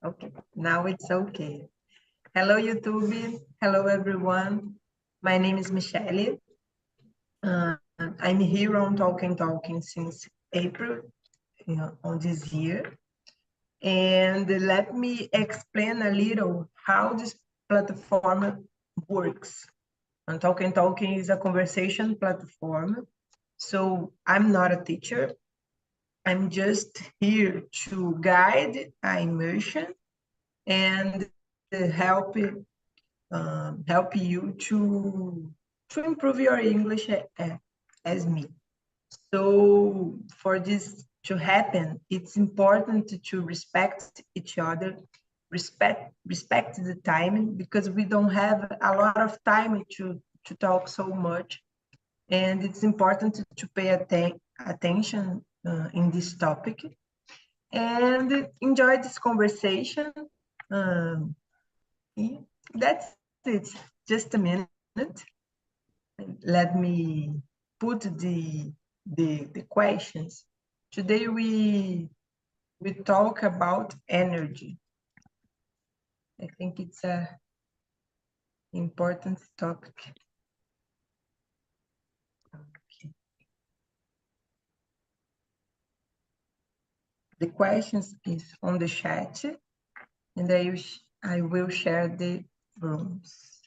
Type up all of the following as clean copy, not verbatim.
Okay, now it's okay. Hello, YouTube. Hello, everyone. My name is Michelle. I'm here on Talking since April on this year. And let me explain a little how this platform works. And Talking is a conversation platform. So I'm not a teacher. I'm just here to guide immersion and help you to improve your English as me. So for this to happen, it's important to respect each other, respect the time because we don't have a lot of time to talk so much, and it's important to pay attention in this topic and enjoy this conversation. Um, yeah, that's it. Just a minute. Let me put the questions. Today we talk about energy. I think it's a important topic. Okay. The questions is on the chat, and I will share the rooms.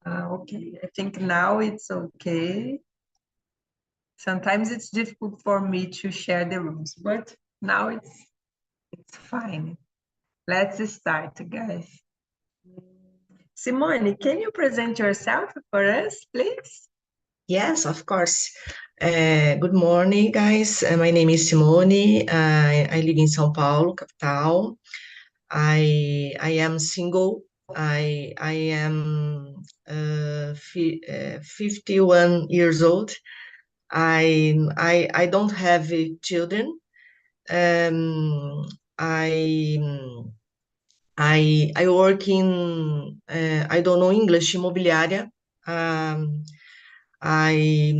Okay, I think now it's okay. Sometimes it's difficult for me to share the rooms, but now it's fine. Let's start, guys. Simone, can you present yourself for us, please? Yes, of course. Good morning, guys. My name is Simone. I live in São Paulo, capital. I am single. I am 51 years old. I don't have children. Um, I I work in I don't know English, imobiliária. Um, I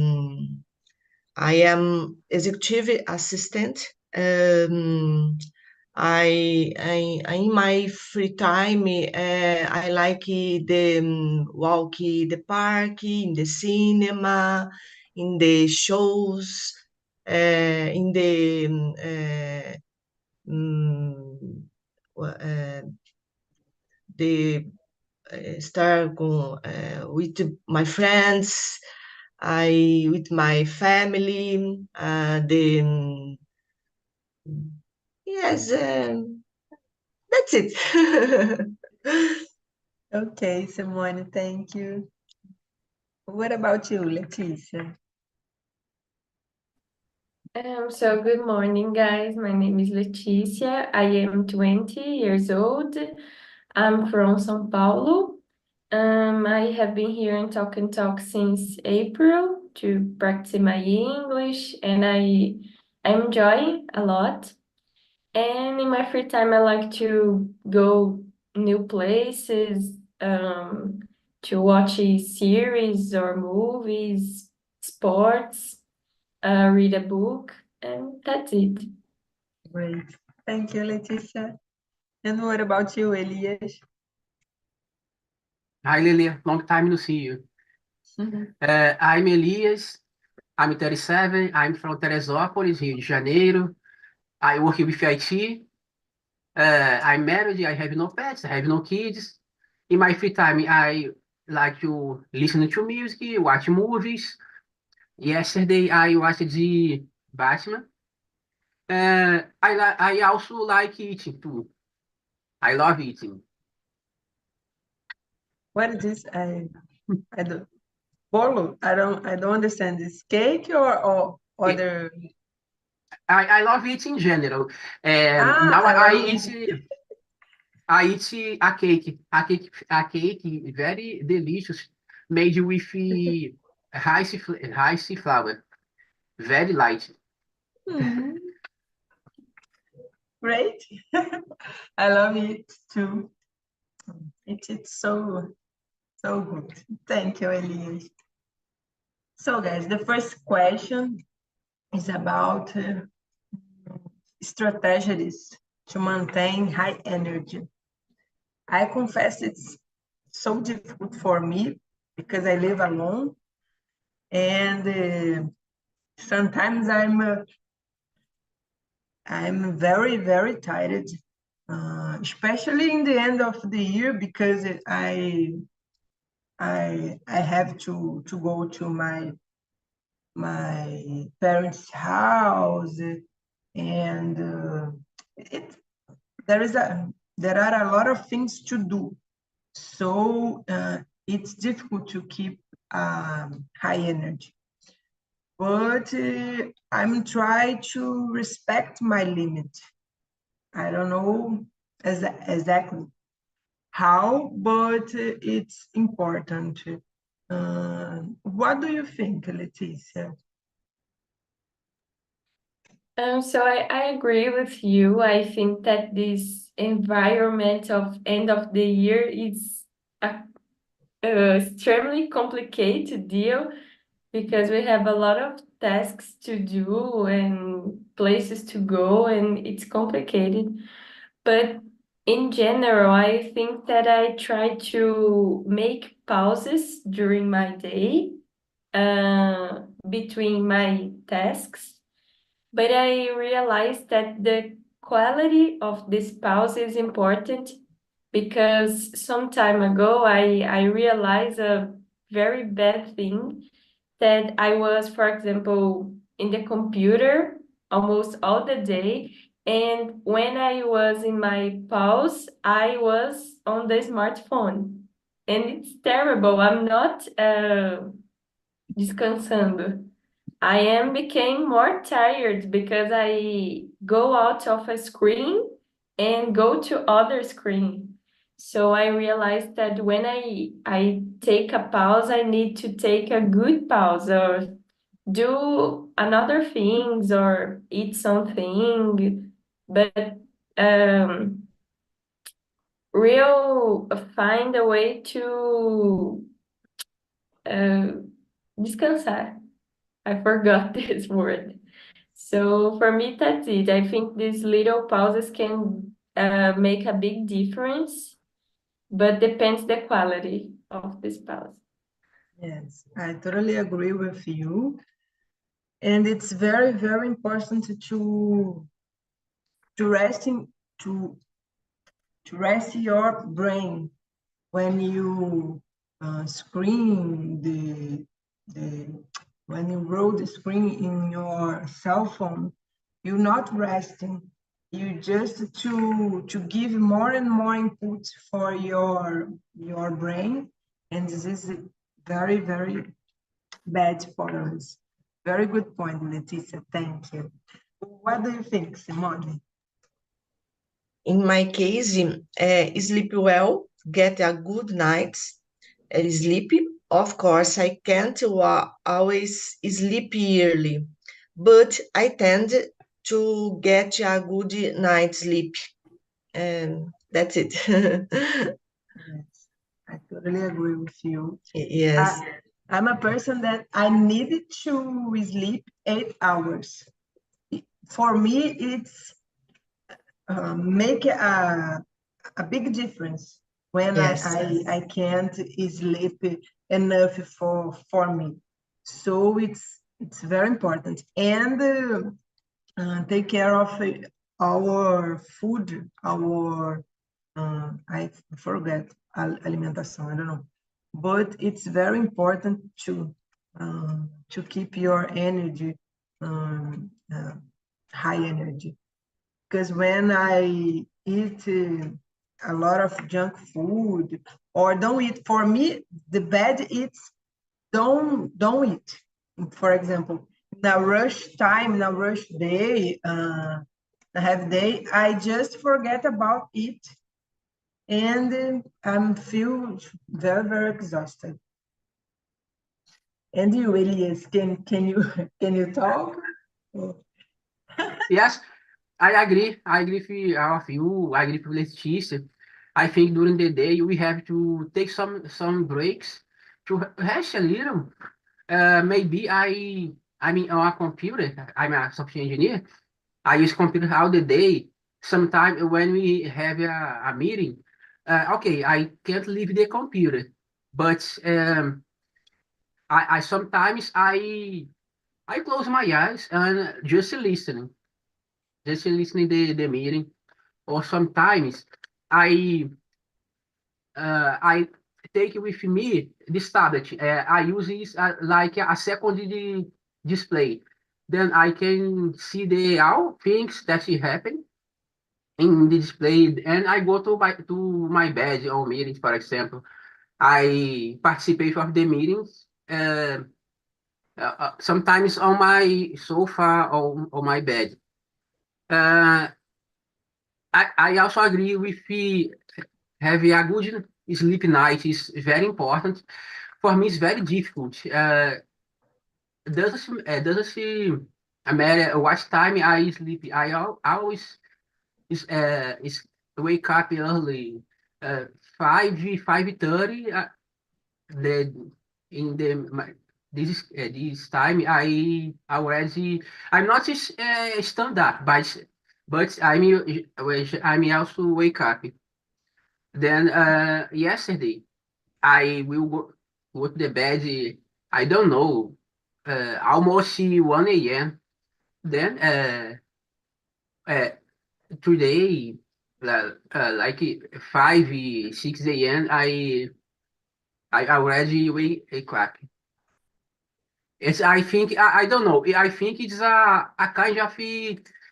I am executive assistant. In my free time, I like the walk the park, in the cinema, in the shows, in the um, uh, the start with my friends, I with my family, yes, that's it. Okay, Simone, thank you. What about you, Leticia? So good morning, guys. My name is Leticia. I am 20 years old. I'm from São Paulo. I have been here in Talk since April to practice my English, and I'm enjoying a lot. And in my free time, I like to go new places, to watch a series or movies, sports, read a book, and that's it. Great. Thank you, Leticia. And what about you, Elias? Hi, Lilia. Long time no see you. I'm Elias. I'm 37. I'm from Teresópolis, Rio de Janeiro. I work with IT. I'm married. I have no pets. I have no kids. In my free time, I like to listen to music, watch movies. Yesterday, I watched the Batman. I also like eating too. I love eating. What is this? I don't bolo. I don't understand. It's cake or other. I love it in general. Ah, Now I I eat a cake very delicious, made with rice flour, very light. Hmm, great. I love it too. It's so good. Thank you, Elias. So, guys, the first question is about strategies to maintain high energy. I confess it's so difficult for me because I live alone, and sometimes I'm very tired, especially in the end of the year because I have to go to my parents' house, and it there is a there are a lot of things to do, so it's difficult to keep high energy. But I'm trying to respect my limit. I don't know exactly how, but it's important. What do you think, Leticia? So I agree with you. I think that this environment of end of the year is extremely complicated deal because we have a lot of tasks to do and places to go, and it's complicated. But in general, I think that I try to make pauses during my day, between my tasks. But I realized that the quality of this pause is important because some time ago I realized a very bad thing that I was, for example, in the computer almost all the day. And when I was in my pause, I was on the smartphone. And it's terrible. I'm not descansando. I am became more tired because I go out of a screen and go to other screen. So I realized that when I take a pause, I need to take a good pause or do another things or eat something. But um, real find a way to uh, descansar. I forgot this word. So for me, that's it. I think these little pauses can make a big difference, but depends the quality of this pause. Yes, I totally agree with you. And it's very important to resting to to rest your brain when you screen the when you roll the screen in your cell phone, you're not resting. You just to give more and more input for your brain, and this is very bad for us. Very good point, Leticia. Thank you. What do you think, Simone? In my case, sleep well, get a good night's sleep. Of course, I can't always sleep early, but I tend to get a good night's sleep. And that's it. Yes, I totally agree with you. Yes, I'm a person that I needed to sleep 8 hours. For me, it's make a big difference when yes. I can't sleep enough for me. So it's very important. And take care of our food, our I forget alimentação, I don't know, but it's very important to keep your energy high energy, because when I eat a lot of junk food or don't eat. For me, the bad eats don't eat. For example, in a rush time, in a rush day, a heavy day, I just forget about it, and I'm feel very, very exhausted. And you, Elias, can you can you talk? Yes, I agree. I agree with all of you. I agree with Leticia. I think during the day we have to take some breaks to rest a little. Maybe I mean on a computer. I'm a software engineer. I use computer all the day. Sometimes when we have a meeting, okay, I can't leave the computer, but I sometimes I close my eyes and just listening the meeting. Or sometimes I I take with me this tablet. I use it like a second display. Then I can see the all things that happen in the display, and I go to my bed or meetings, for example. I participate of the meetings. Sometimes on my sofa or on my bed. Uh, I also agree with having a good sleep night is very important. For me, it's very difficult. Doesn't matter what time I sleep. Always is wake up early, uh, 5:30. The in the my, this time I already I'm not stand up, but I'm also wake up. Then yesterday I will go to the bed. I don't know, almost 1 a.m. Then uh, today, like 5, 6 a.m. I already wake up. I think I don't know. I think it's a kind of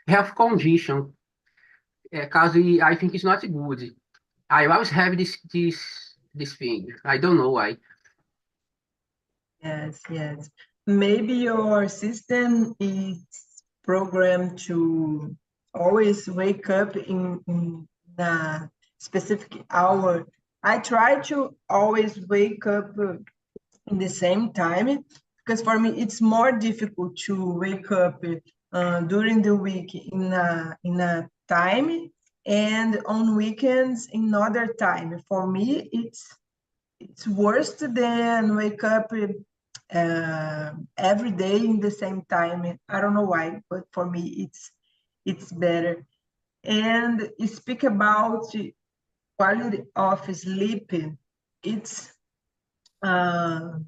health condition because I think it's not good. I always have this thing. I don't know why. Yes, yes. Maybe your system is programmed to always wake up in a specific hour. I try to always wake up in the same time because for me it's more difficult to wake up during the week in a time and on weekends in another time. For me, it's worse than wake up every day in the same time. I don't know why, but for me it's better. And speak about quality of sleep. It's uh,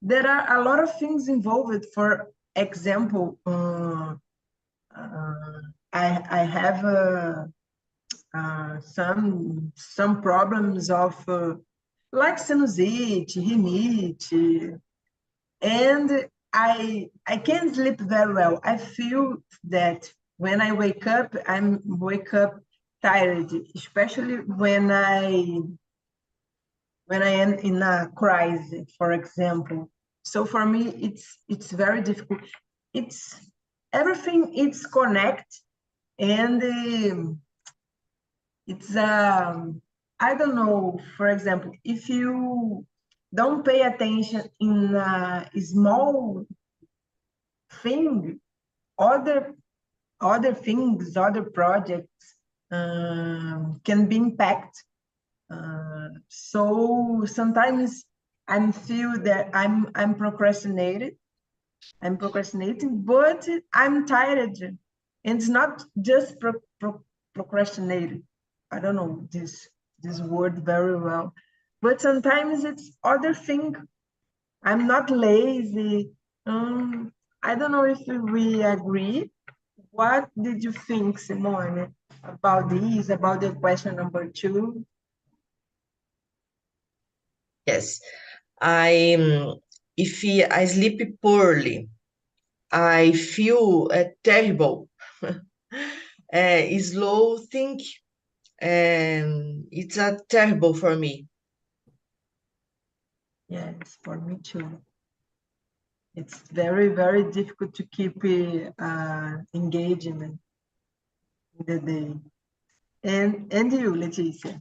there are a lot of things involved. For example, uh, I have some problems of like sinusite, rhinite, and I can't sleep very well. I feel that when I wake up, I'm wake up tired, especially when I am in a crisis, for example. So for me, it's very difficult. It's everything. It's connect, and it's I don't know. For example, if you don't pay attention in a small thing, other things, other projects can be impacted. So sometimes I feel that I'm procrastinated. I'm procrastinating, but I'm tired. And it's not just procrastinated. I don't know this word very well, but sometimes it's other thing. I'm not lazy. I don't know if we agree. What did you think, Simone, about this, about the question number two? Yes, I if I sleep poorly, I feel terrible, slow think, and it's terrible for me. Yes, for me too. It's very, very difficult to keep engagement in the day. And you, Leticia?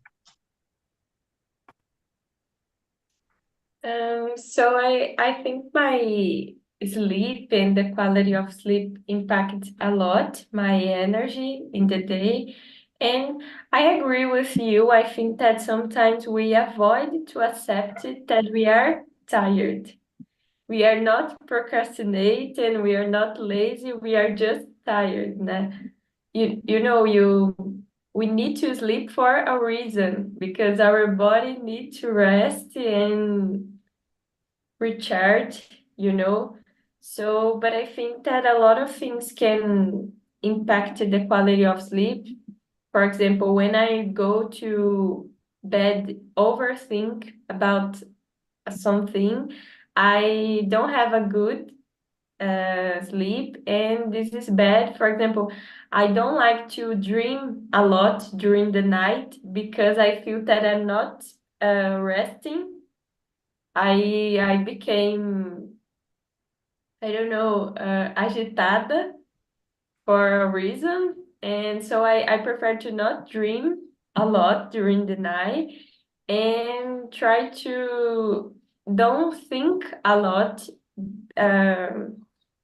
So I think my sleep and the quality of sleep impacts a lot my energy in the day. And I agree with you. I think that sometimes we avoid to accept it that we are tired. We are not procrastinating, we are not lazy, we are just tired. Né? We need to sleep for a reason because our body needs to rest and recharge, you know. So, but I think that a lot of things can impact the quality of sleep. For example, when I go to bed, overthink about something, I don't have a good sleep, and this is bad. For example, I don't like to dream a lot during the night because I feel that I'm not resting. I became, I don't know, agitada for a reason. And so I prefer to not dream a lot during the night and try to don't think a lot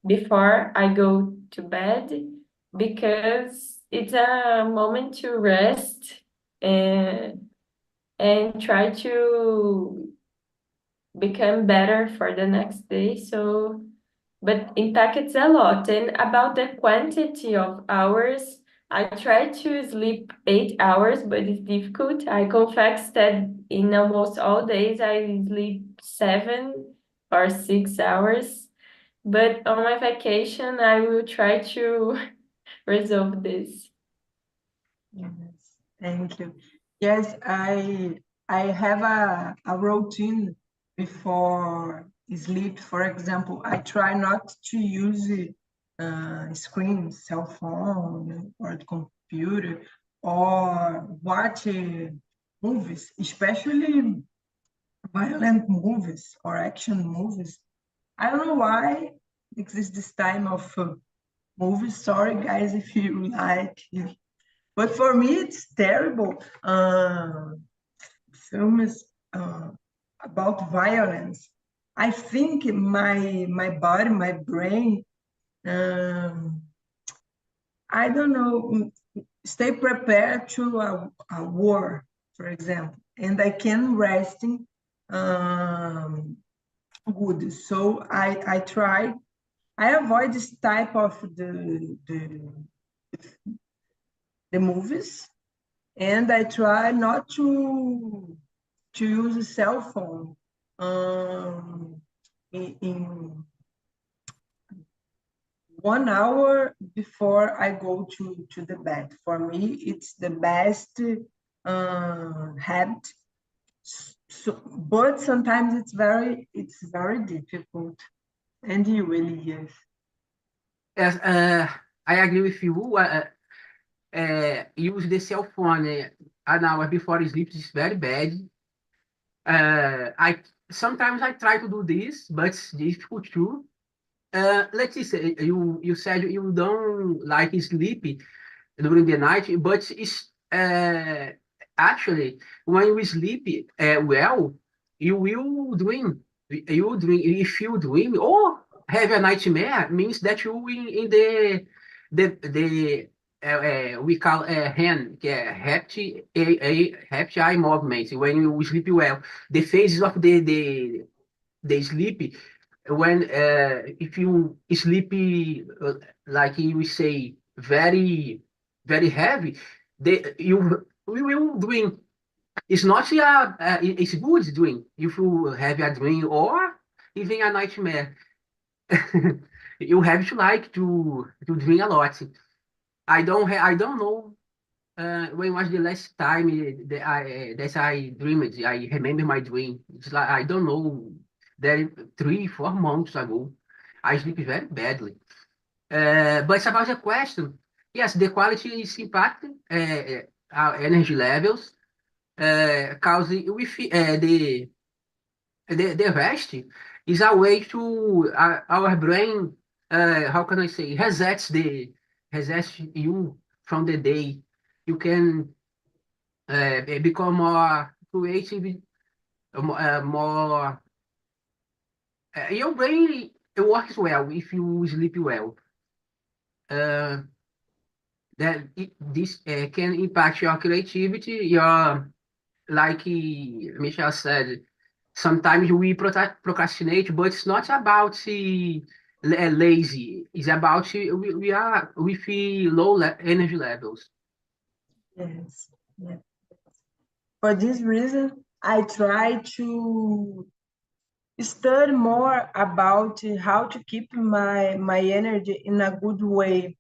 before I go to bed because it's a moment to rest and try to become better for the next day. So, but impacts a lot. And about the quantity of hours, I try to sleep 8 hours, but it's difficult. I confess that in almost all days I sleep 7 or 6 hours. But on my vacation, I will try to resolve this. Yes, thank you. Yes, I have a routine before sleep. For example, I try not to use screen, cell phone, or the computer, or watch movies, especially violent movies or action movies. I don't know why exists this time of movies. Sorry, guys, if you like. But for me, it's terrible. Films about violence. I think my body, my brain, um, I don't know, stay prepared to a war, for example, and I can resting good. So I try. I avoid this type of the movies, and I try not to use a cell phone in 1 hour before I go to the bed. For me, it's the best habit. So, but sometimes it's very difficult. And you, Elias? Yes, I agree with you. Use the cell phone an hour before sleep is very bad. I sometimes I try to do this, but it's difficult too. Leticia, you said you don't like sleep during the night, but it's actually when you sleep well, you will dream. You dream if you dream or have a nightmare means that you in the we call hand happy eye movement when you sleep well. The phases of the sleep when if you sleep like you say very heavy, we will dream. It's not it's good dream if you have a dream or even a nightmare. You have to like to dream a lot. I don't know when was the last time that I dreamed. I remember my dream. It's like I don't know. That 3 4 months ago, I sleep very badly. But about the question, yes, the quality is impacted. our energy levels. Cause the rest is a way to our brain, how can I say, resets you from the day. You can become more creative, more. Your brain it works well if you sleep well. Uh, this can impact your creativity, your like Michelle said. Sometimes we procrastinate, but it's not about lazy. It's about we feel low energy levels. Yes. Yeah. For this reason, I try to study more about how to keep my energy in a good way,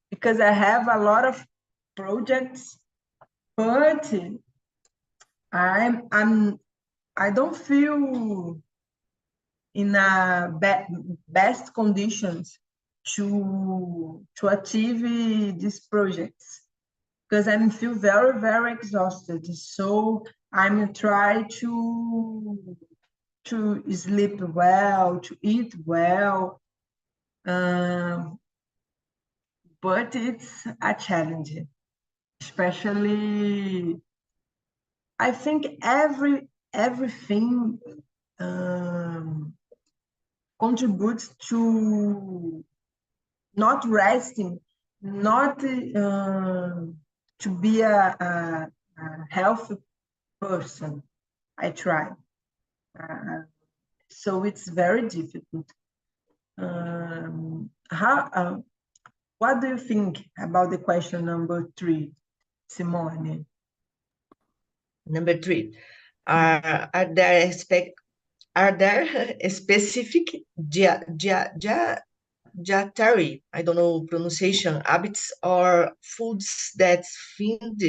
because I have a lot of projects, but I'm I don't feel in a best conditions to achieve these projects, because I feel very exhausted. So I'm try to sleep well, to eat well, um, but it's a challenge, especially I think everything um, contributes to not resting, not to be a healthy person. I try. Uh, so it's very difficult. What do you think about the question number 3, Simone? Number 3, are there are there specific dietary, I don't know pronunciation, habits or foods that find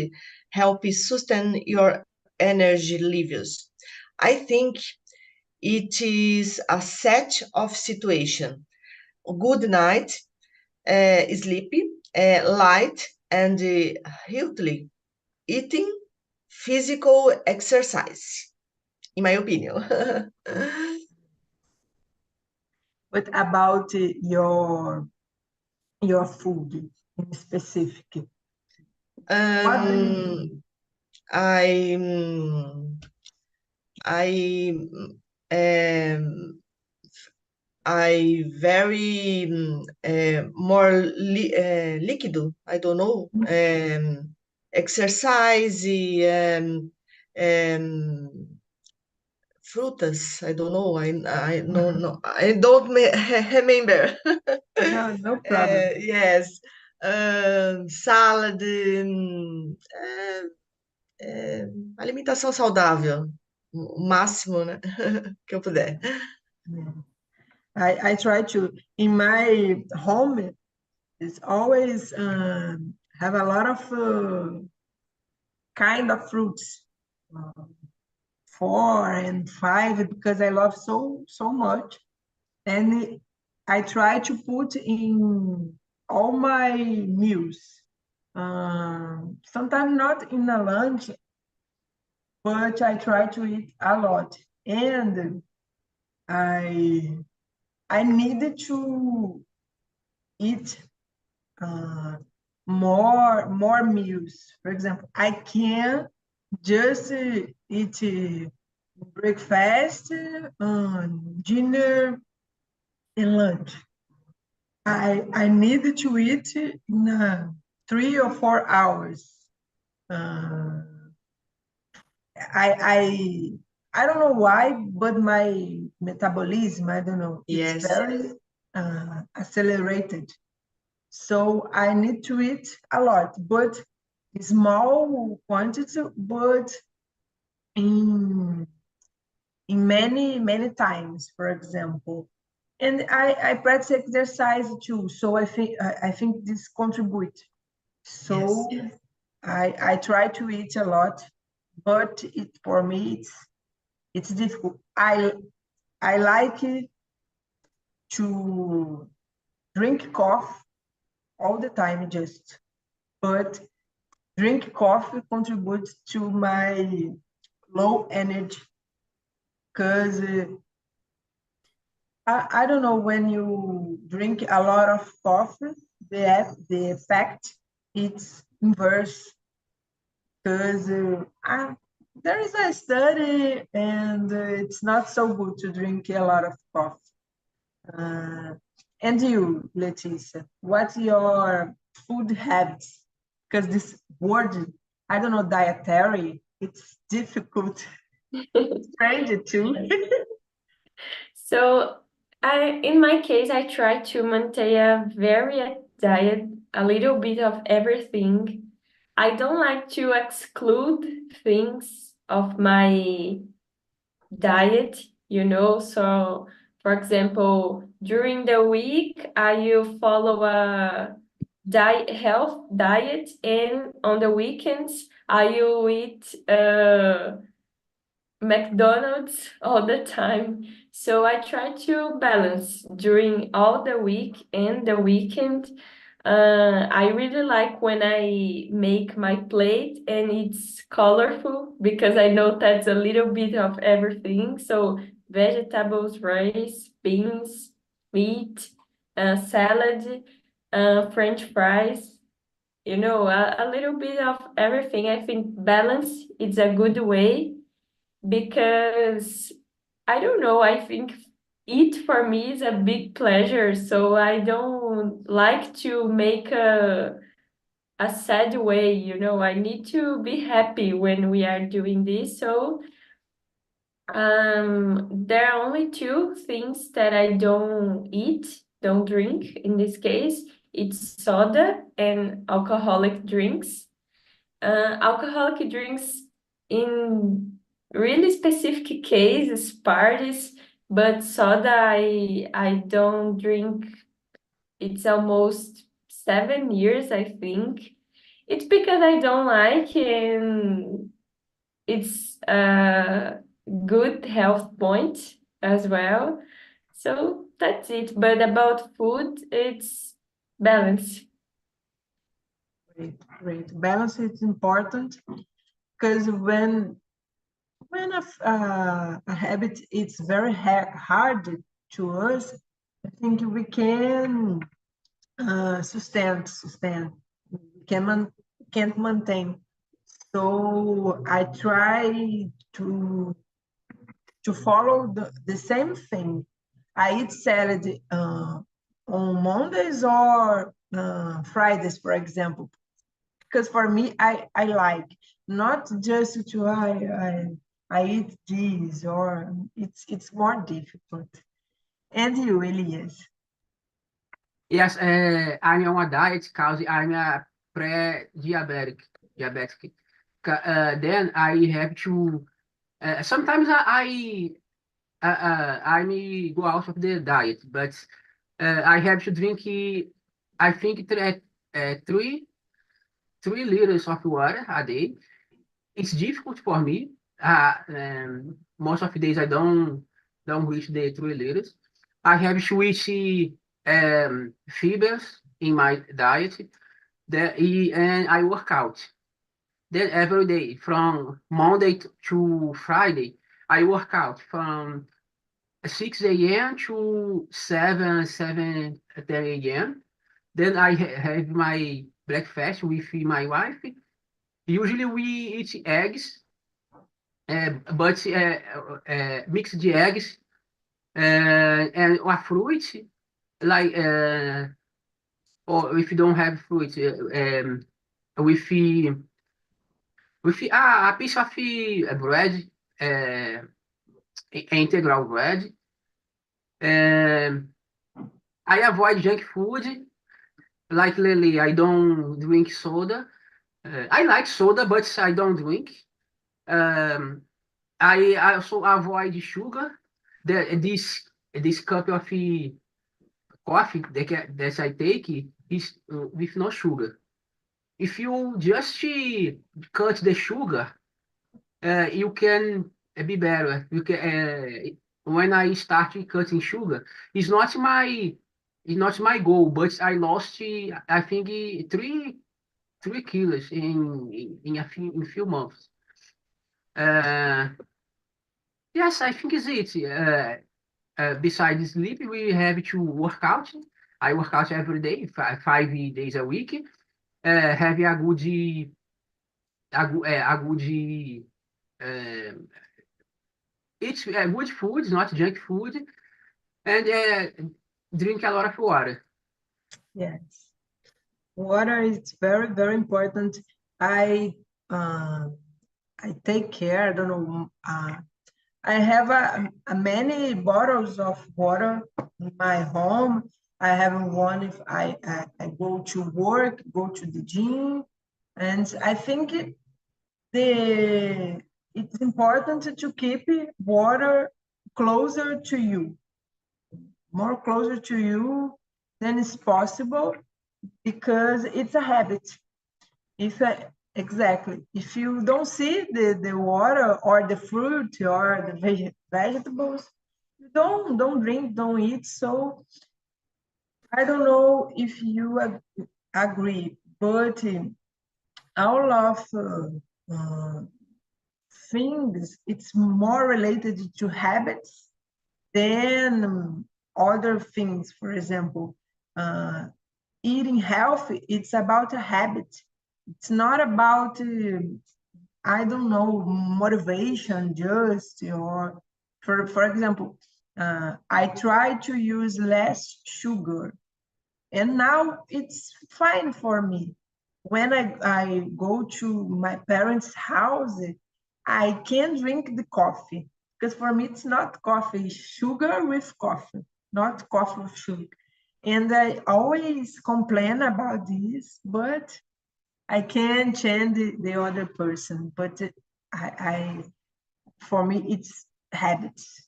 help sustain your energy levels? I think it is a set of situation. Good night, sleepy, light, and healthy eating, physical exercise, in my opinion. But about your food in specific, what do you Um, I I um, I very more líquido. I don't know. Exercise, frutas. I don't know. I no no. I don't remember. No, no problem. Yes. Salad. Alimentação saudável. O máximo, né? Que eu puder. Yeah. I try to, in my home, it's always have a lot of kind of fruits, uh, 4 and 5, because I love so much. And I try to put in all my meals. Sometimes not in a lunch, but I try to eat a lot. And I I needed to eat more meals. For example, I can just eat breakfast, dinner, and lunch. I needed to eat in 3 or 4 hours. Uh, I I don't know why, but my metabolism, I don't know, it's Yes. very accelerated. So I need to eat a lot, but small quantity, but in many times, for example. And I practice exercise too, so I think this contributes. So Yes. I try to eat a lot, but for me it's difficult. I like to drink coffee all the time, just, but drink coffee contributes to my low energy because I don't know, when you drink a lot of coffee, the effect it's inverse because there is a study and it's not so good to drink a lot of coffee. And you, Leticia, what's your food habits? Because this word, I don't know, dietary, it's difficult. Strange too. So in my case, I try to maintain a very diet, a little bit of everything. I don't like to exclude things of my diet, So, for example, during the week, I will follow a health diet, and on the weekends, I will eat McDonald's all the time. So I try to balance during all the week and the weekend. I really like when I make my plate and it's colorful because I know that's a little bit of everything. So vegetables, rice, beans, meat, salad, French fries, a little bit of everything. I think balance is a good way because I don't know, I think eat for me is a big pleasure, so I don't like to make a sad way, I need to be happy when we are doing this. So there are only two things that I don't drink in this case. It's soda and alcoholic drinks. Alcoholic drinks in really specific cases, parties, but soda I don't drink. It's almost 7 years, I think. It's because I don't like, and it's a good health point as well. So that's it. But about food, it's balance. Great. Balance is important because when a habit is very hard to us, I think we can sustain. We can't maintain. So I try to follow the same thing. I eat salad on Mondays or Fridays, for example, because for me, I like not just to I eat this, or it's more difficult. And you, Elias? Yes, I'm on a diet because I'm a diabetic. Then I have to. Sometimes I may go out of the diet, but I have to drink. I think 3 liters of water a day. It's difficult for me. Most of the days I don't reach the 3 liters. I have to eat fibers in my diet. And I work out. Then every day from Monday to Friday, I work out from 6 a.m. to 7:10 a.m. Then I have my breakfast with my wife. Usually we eat eggs, but mixed eggs and a fruit, like or if you don't have fruit, with a piece of bread, uh, integral bread. Um, I avoid junk food. Like Lily, I don't drink soda. I like soda, but I don't drink. Um, I also avoid sugar. This cup of coffee that I take is with no sugar. If you just cut the sugar, you can be better. When I started cutting sugar, it's not my it's not my goal, but I lost I think 3 kilos in a few months. Yes, I think it's it. Besides sleep, we have to work out. I work out every day, 5 days a week. Have a good uh, eat good food, not junk food, and drink a lot of water. Yes. Water is very, very important. I uh, I take care. I don't know. I have a many bottles of water in my home. I have one if I go to work, go to the gym, and I think it's important to keep water closer to you, more closer to you than is possible, because it's a habit. Exactly, if you don't see the water or the fruit or the vegetables, you don't drink, don't eat. So I don't know if you agree, but all of uh, things, it's more related to habits than other things. For example, uh, eating healthy, it's about a habit. It's not about I don't know, motivation just, or for example, I try to use less sugar, and now it's fine for me. When I go to my parents' house, I can drink the coffee, because for me it's not coffee, it's sugar with coffee, not coffee with sugar. And I always complain about this, but I can change the other person. But I for me it's habits.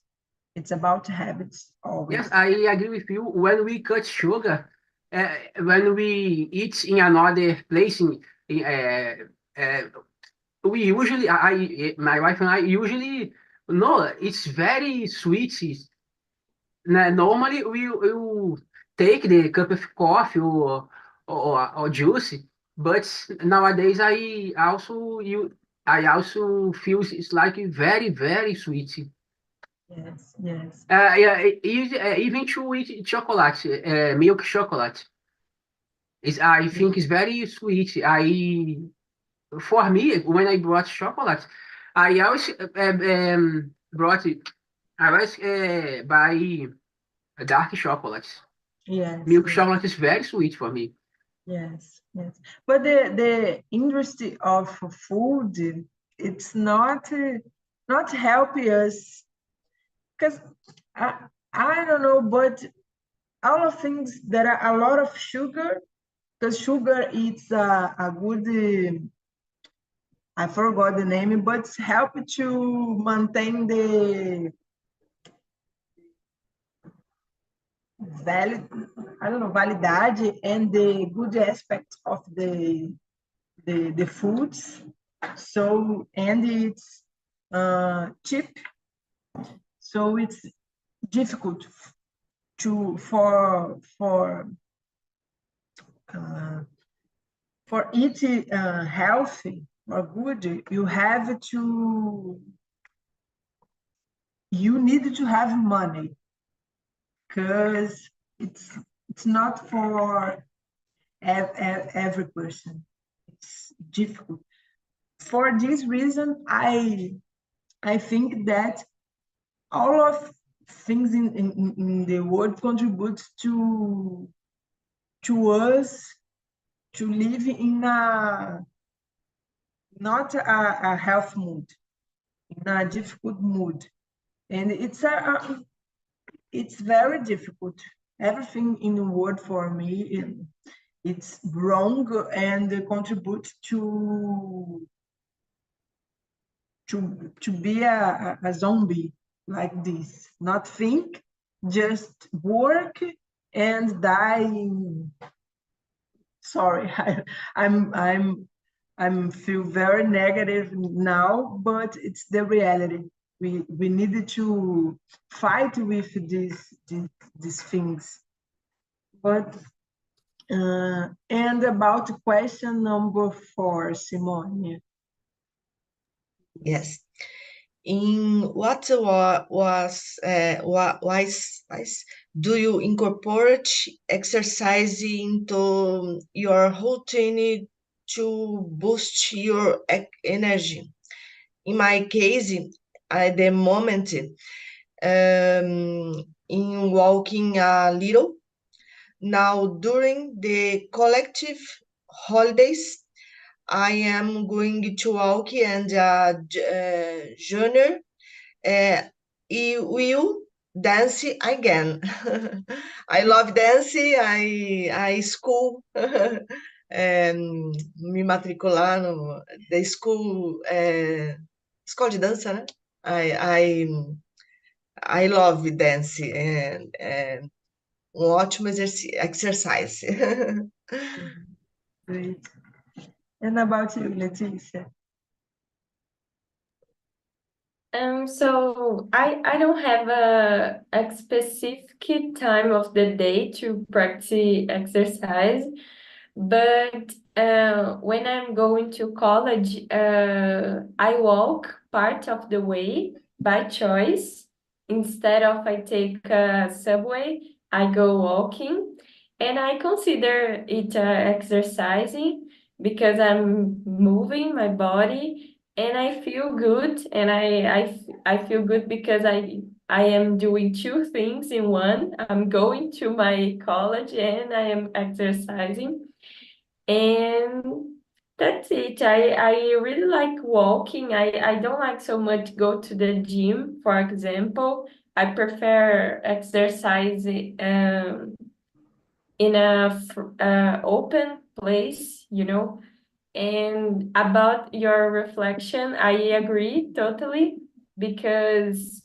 It's about habits Yes, always. I agree with you. When we cut sugar, when we eat in another place, uh, we usually, my wife and I usually, no, it's very sweet. Normally, we will take the cup of coffee or juice, but nowadays I also feel it's like very, very sweet. Yes, yes, Yeah, even to eat chocolate, milk chocolate, I think is very sweet. For me, when I brought chocolate, I always brought it. I always buy dark chocolate. yes, Milk yes, chocolate is very sweet for me. yes, yes. But the industry of food, it's not helping us, because I don't know, but all of things there are a lot of sugar, because sugar is a good I forgot the name, but it's help to maintain the valid, I don't know, validade and the good aspects of the foods. So, and it's cheap, so it's difficult to uh, for eating healthy or good. You need to have money, because it's not for every person. It's difficult. For this reason, I think that all of things in the world contribute to us to live in a not a health mood, in a difficult mood, and it's very difficult. Everything in the world for me, it's wrong and contributes to be a zombie like this. Not think, just work and die. Sorry, I'm feel very negative now, but it's the reality. We needed to fight with these things. But And about question number 4, Simone. Yes. In what do you incorporate exercise into your routine to boost your energy? In my case, at the moment, in walking a little. Now, during the collective holidays, I am going to walk and junior will dance again. I love dancing. I school me matricular no da school escola de dança, né? I love dance and um ótimo exercise. Great. And about you, Leticia? So I don't have a specific time of the day to practice exercise, but when I'm going to college, I walk part of the way by choice. Instead of I take a subway, I go walking, and I consider it exercising because I'm moving my body and I feel good, and I feel good because I am doing two things in one. I'm going to my college and I am exercising, and that's it. I really like walking. I don't like so much go to the gym, for example. I prefer exercise in a open place, you know. And about your reflection, I agree totally because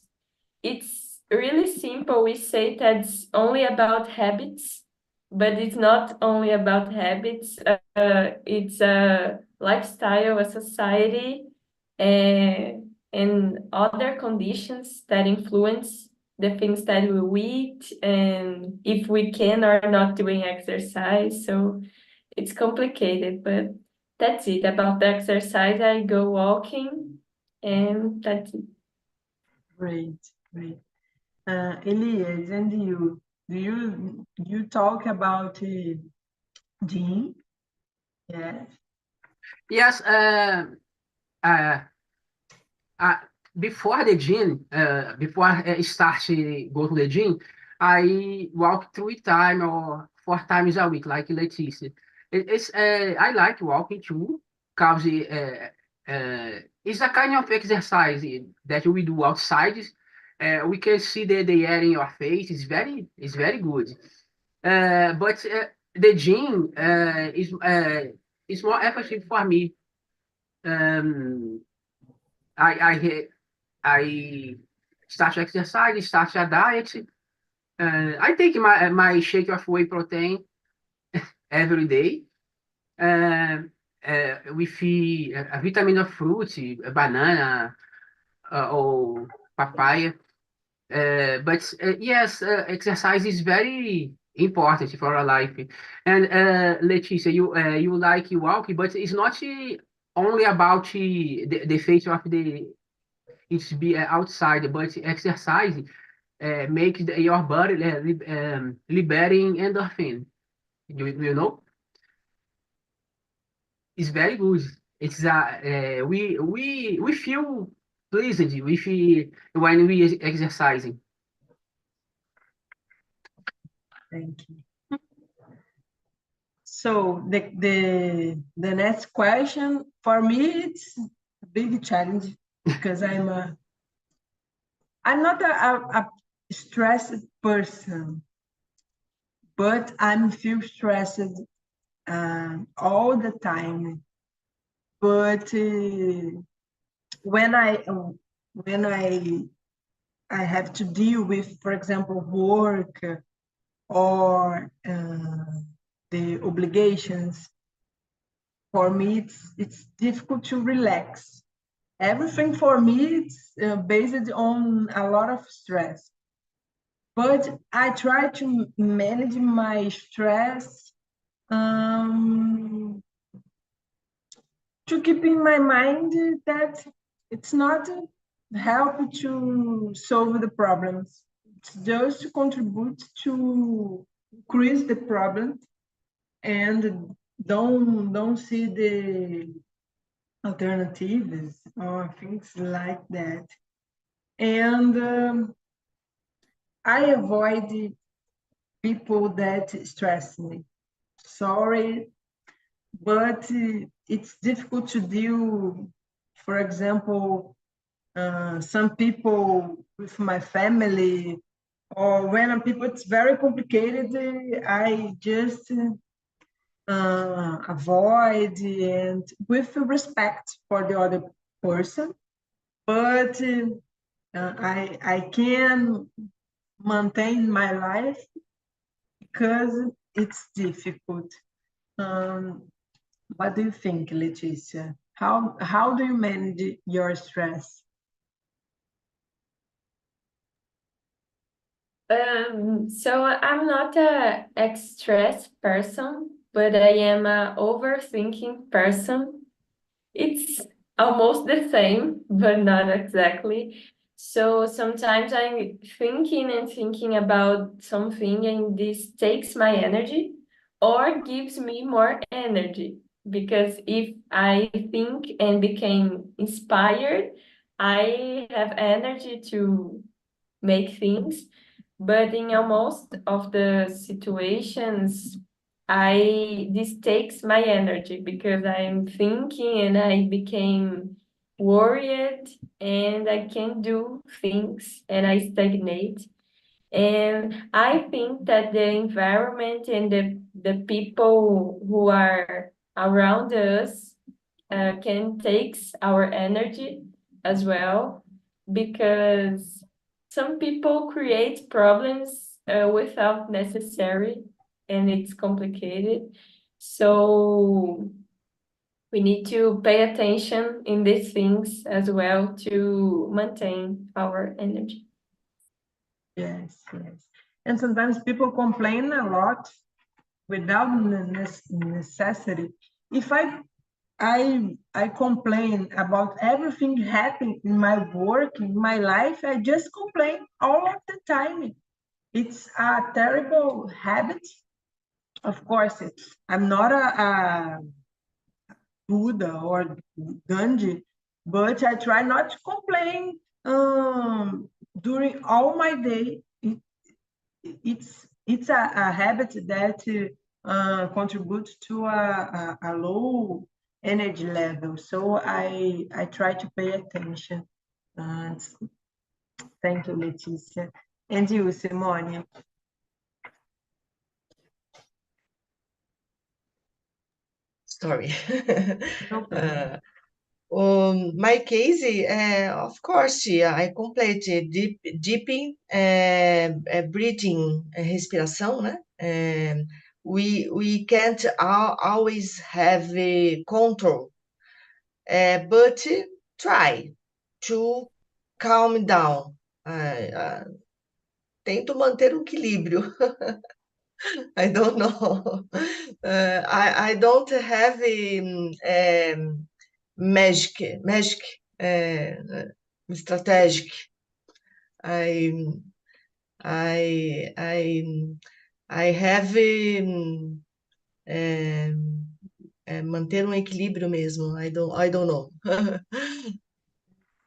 it's really simple. We say that's only about habits, but it's not only about habits. It's a lifestyle, a society, and other conditions that influence the things that we eat and if we can or not doing exercise. So it's complicated, but that's it. About the exercise, I go walking, and that's it. Great, great. Elias, and you, do you talk about gym? Yes. Yes, uh, uh, before the gym, before I start to go to the gym, I walk 3 times or 4 times a week, like Leticia. I like walking too, because it's a kind of exercise that we do outside. We can see the air in your face. It's very good. But the gym is more effective for me. Um, I I start to exercise, start a diet. I take my shake of whey protein every day. With a vitamin of fruit, a banana or papaya. But yes, exercise is very important for our life. And Leticia, you like walking, but it's not only about the face of the it's be outside, but exercise makes your body liberating endorphin. You know, it's very good. It's we feel pleased when we exercising. Thank you. So the next question for me, it's a big challenge because I'm not a stressed person, but I'm feel stressed all the time. But when I have to deal with, for example, work or the obligations, for me it's difficult to relax. Everything for me it's based on a lot of stress. But I try to manage my stress To keep in my mind that it's not help to solve the problems. It's just to contribute to increase the problem and don't see the alternatives or things like that. And I avoid people that stress me. Sorry, but it's difficult to deal. For example, some people with my family, or when people, it's very complicated. I just avoid and with respect for the other person. But I can maintain my life because it's difficult. Um, what do you think, Leticia? How do you manage your stress? So I'm not a stressed person, but I am a overthinking person. It's almost the same, but not exactly. So sometimes I'm thinking and thinking about something, and this takes my energy or gives me more energy. Because if I think and became inspired, I have energy to make things. But in almost of the situations, this takes my energy because I'm thinking and I became worried and I can't do things and I stagnate. And I think that the environment and the people who are around us can takes our energy as well, because some people create problems without necessary, and it's complicated. So we need to pay attention in these things as well to maintain our energy. Yes, yes. And sometimes people complain a lot without necessity. If I complain about everything happening in my work, in my life, I just complain all of the time. It's a terrible habit. Of course, I'm not a Buddha or Gandhi, but I try not to complain during all my day. It's a habit that contributes to a low energy level. So I try to pay attention. Uh, thank you, Leticia. And you, Simone? Sorry. No problem. My case, of course, I complete deeping, breathing, respiração, né? We can't always have control, but try to calm down. Tento manter um equilíbrio. I don't know. I don't have magic, strategic. I I I I have manter um equilíbrio mesmo. I don't know.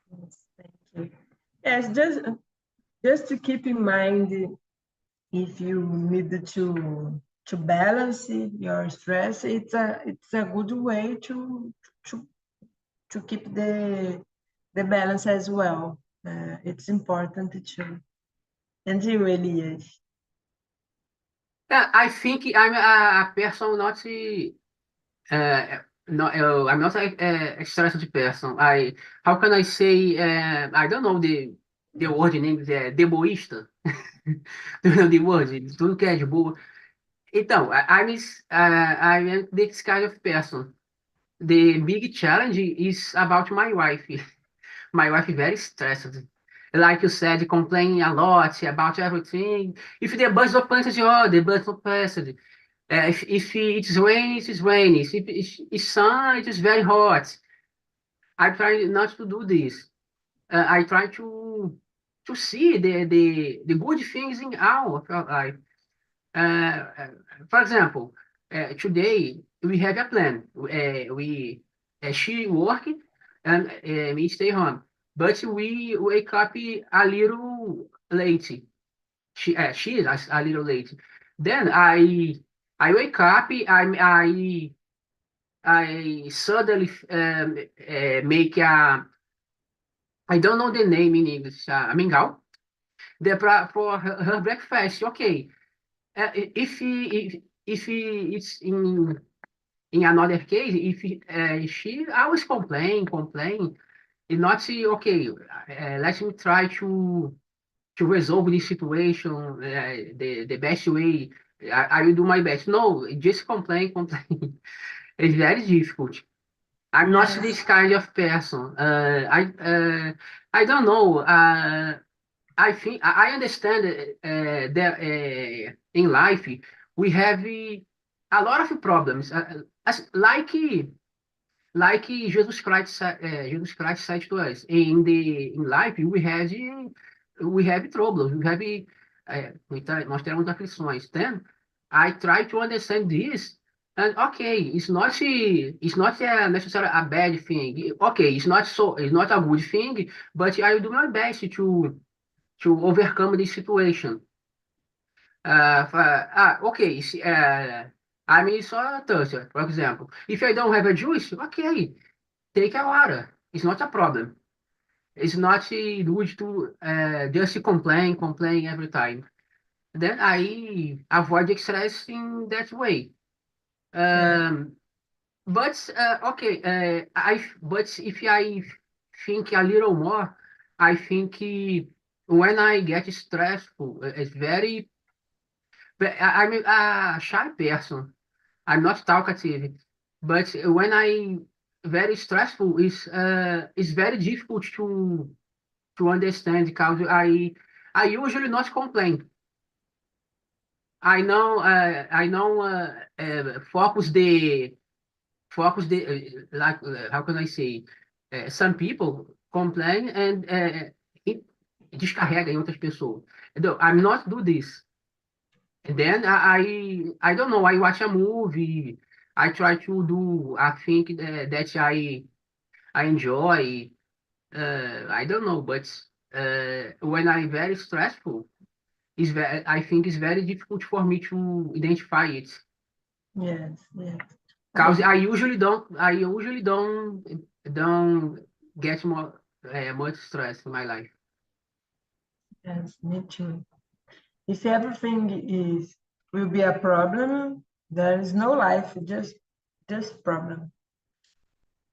Yes, thank you. Yes, just to keep in mind, if you need to balance your stress, it's a good way to to keep the balance as well. It's important too. And you, Elias? I think I'm a person not no, I'm not a stressed person. How can I say? I don't know the word in English. De boísta. Do you know the word? Tudo que é de boa. Então, I am this kind of person. The big challenge is about my wife. My wife is very stressed. Like you said, complaining a lot about everything. If the bus not passed, oh, the bus not passed. If it's rainy, it is rainy. If it's sun, it is very hot. I try not to do this. I try to see the good things in our life. Uh, for example, today we have a plan. She work and we stay home, but we wake up a little late. She is a little late. Then I wake up. I suddenly make a, I don't know the name in English, mingau. For her breakfast. Okay. If in another case, if she always complain, and not say, okay, let me try to resolve this situation the best way. I will do my best. No, just complain. It's very difficult. I'm not Yes. this kind of person. I don't know. I think I understand that in life we have a lot of problems. Like Jesus Christ said to us, in life we have troubles, nós temos aflições. Then I try to understand this, and okay, it's not necessarily a bad thing. Okay, it's not a good thing, but I will do my best to overcome this situation. Okay, I'm so thirsty, for example. If I don't have a juice, okay, take a water. It's not a problem. It's not good to just complain every time. Then I avoid stress in that way. Yeah. But okay, but if I think a little more, I think when I get stressful, it's very. I'm a shy person. I'm not talkative, but when I very stressful, it's very difficult to understand because I usually not complain. I know like how can I say, some people complain and descarrega em outras pessoas. Entendeu? I'm not do this. And then I don't know. I watch a movie. I try to do a thing that I enjoy. I don't know, but when I'm very stressful, I think it's very difficult for me to identify it. Yes. Yes. Because I usually don't get much stress in my life. Yes. Me too. If everything will be a problem, there is no life, just problem.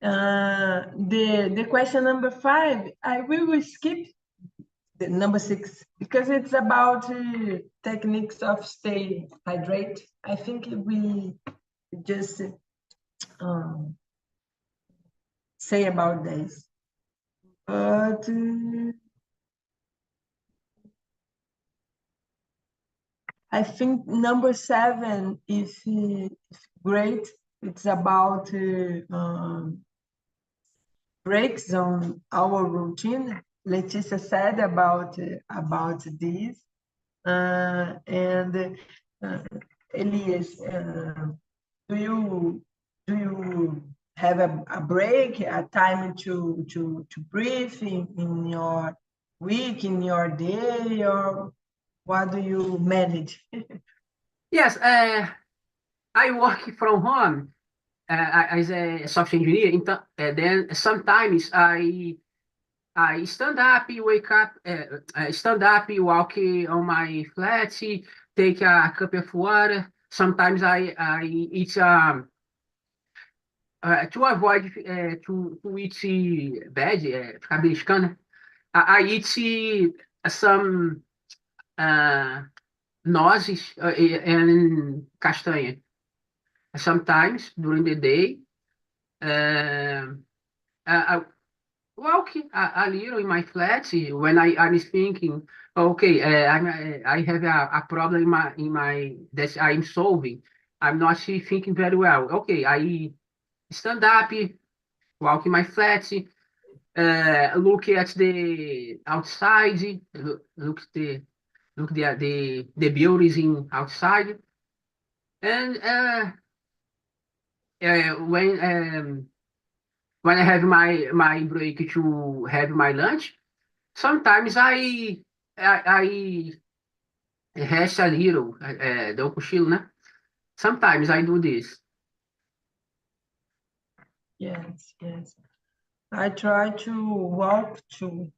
The question number 5, I will skip the number 6 because it's about techniques of stay hydrated. I think we just say about this, but I think number 7 is great. It's about breaks on our routine. Leticia said about this, and Elias, do you have a break, a time to breathe in your week, in your day, or what do you manage? Yes, I work from home as a software engineer. Then sometimes I stand up, wake up, stand up, walk on my flat, take a cup of water. Sometimes I eat to avoid to eat bad, ficar beliscando. I eat some nozes and castanha. Sometimes during the day, I walk a little in my flat when I'm thinking, okay, I have a problem in my that I'm solving. I'm not thinking very well. Okay, I stand up, walk in my flat, look at the outside, look the buildings in outside, and when I have my break to have my lunch, sometimes I rest a little, dou um cochilo, né? Sometimes I do this. Yes, yes. I try to walk to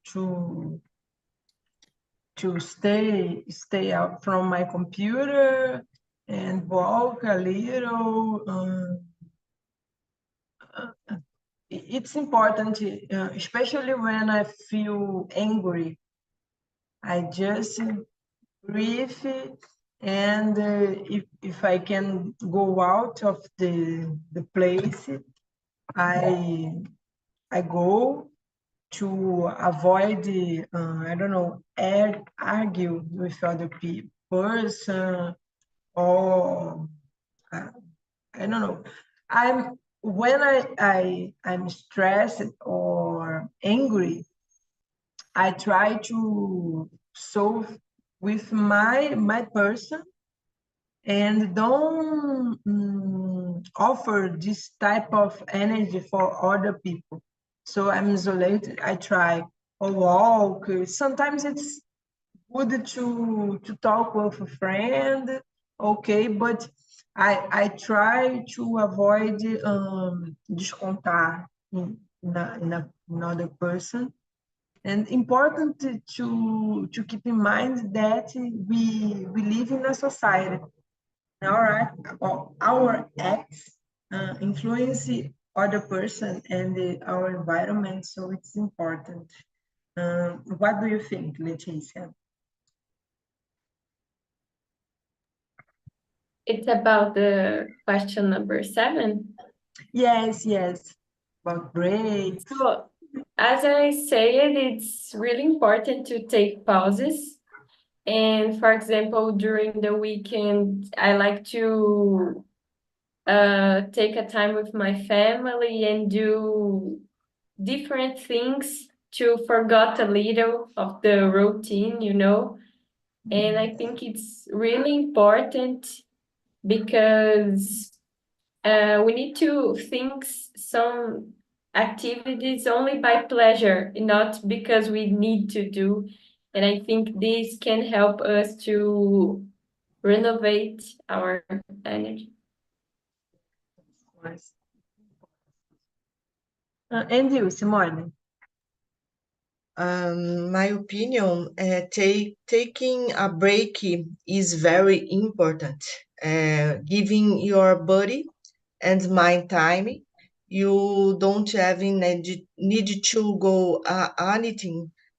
stay out from my computer and walk a little. It's important, especially when I feel angry. I just breathe, and if I can go out of the place, I go to avoid, I don't know, argue with other person, or I don't know. When I'm stressed or angry, I try to solve with my person, and don't offer this type of energy for other people. So I'm isolated. I try or walk. Sometimes it's good to talk with a friend, okay, but I try to avoid descontar in another person. And important to keep in mind that we live in a society. Our acts influence other person and our environment, so it's important. What do you think, Leticia? It's about the question number 7. Yes, yes. About breaks. So, as I said, it's really important to take pauses. And for example, during the weekend, I like to take a time with my family and do different things to forget a little of the routine, you know. And I think it's really important because we need to think some activities only by pleasure, not because we need to do. And I think this can help us to renovate our energy. Yes. And you, Simone? My opinion, taking a break is very important. Giving your body and mind time. You don't even need to go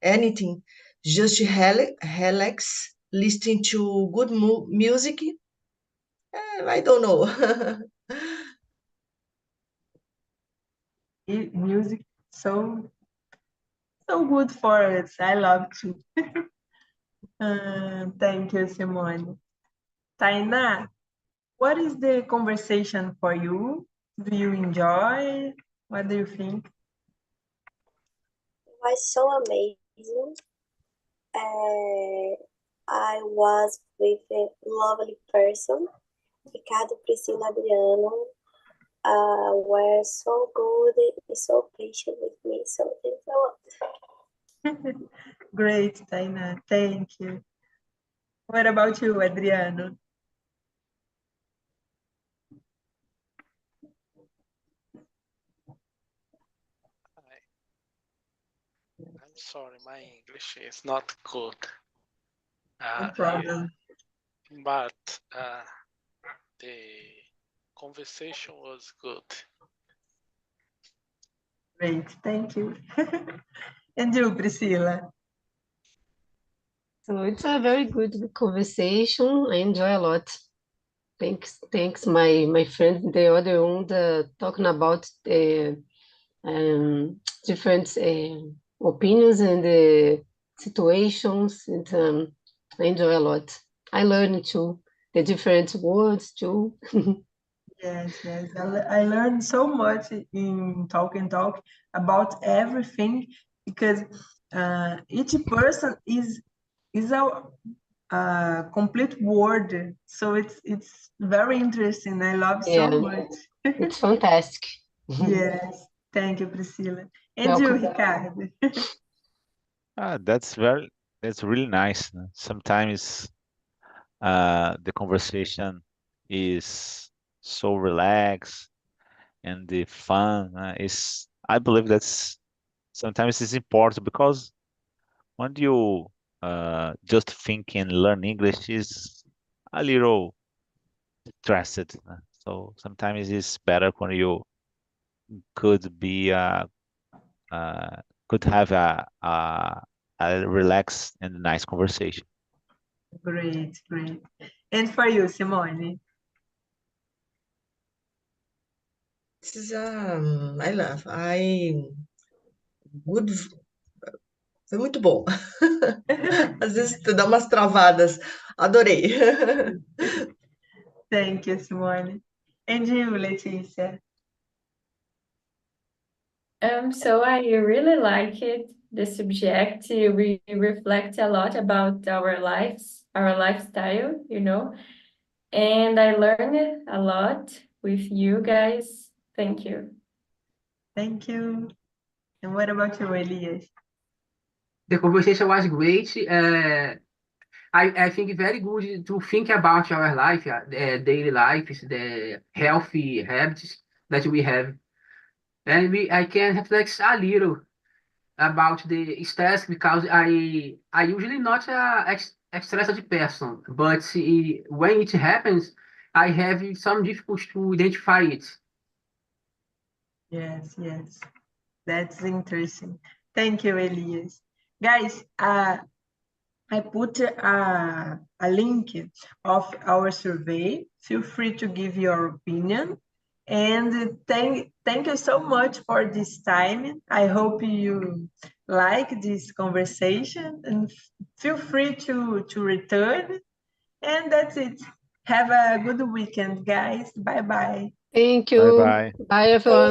anything. Just relax, listen to good music. I don't know. Music, so good for us. I love to. Thank you, Simone. Tainá, what is the conversation for you? Do you enjoy? What do you think? It was so amazing. I was with a lovely person, Ricardo, Priscila, Adriano. Were so good and so patient with me. So thanks a lot. Great, Tainá. Thank you. What about you, Adriano? I'm sorry, my English is not good. No problem. But the conversation was good. Great, thank you. And you, Priscila? So it's a very good conversation. I enjoy a lot. Thanks, my friend, the other one, talking about different opinions and situations. And I enjoy a lot. I learn too. the different words too. Yes, yes. I learned so much in Talk and Talk about everything because each person is a complete word. So it's very interesting. I love so Yeah, much. it's fantastic. Yes. Thank you, Priscilla. And you, Welcome. Ricardo? That's really nice. Sometimes the conversation is so relaxed and the fun is. I believe that's sometimes it's important because when you just think and learn English is a little stressed. So sometimes it's better when you could be could have a relaxed and nice conversation. Great, great. And for you, Simone? This is I love. Good, foi muito bom. Às vezes tu dá umas travadas. Adorei. Thank you, Simone. And you, Letícia? So I really like it, the subject. We reflect a lot about our lives, our lifestyle, and I learned a lot with you guys. Thank you. Thank you. And what about you, Elias? The conversation was great. I think very good to think about our life, daily lives, the healthy habits that we have. And I can reflect a little about the stress because I usually not a stressed person, but when it happens, I have some difficulty to identify it. Yes, yes. That's interesting. Thank you, Elias. Guys, I put a link of our survey. Feel free to give your opinion. And thank you so much for this time. I hope you like this conversation and feel free to return. And that's it. Have a good weekend, guys. Bye-bye. Thank Bye you. bye. Bye, everyone.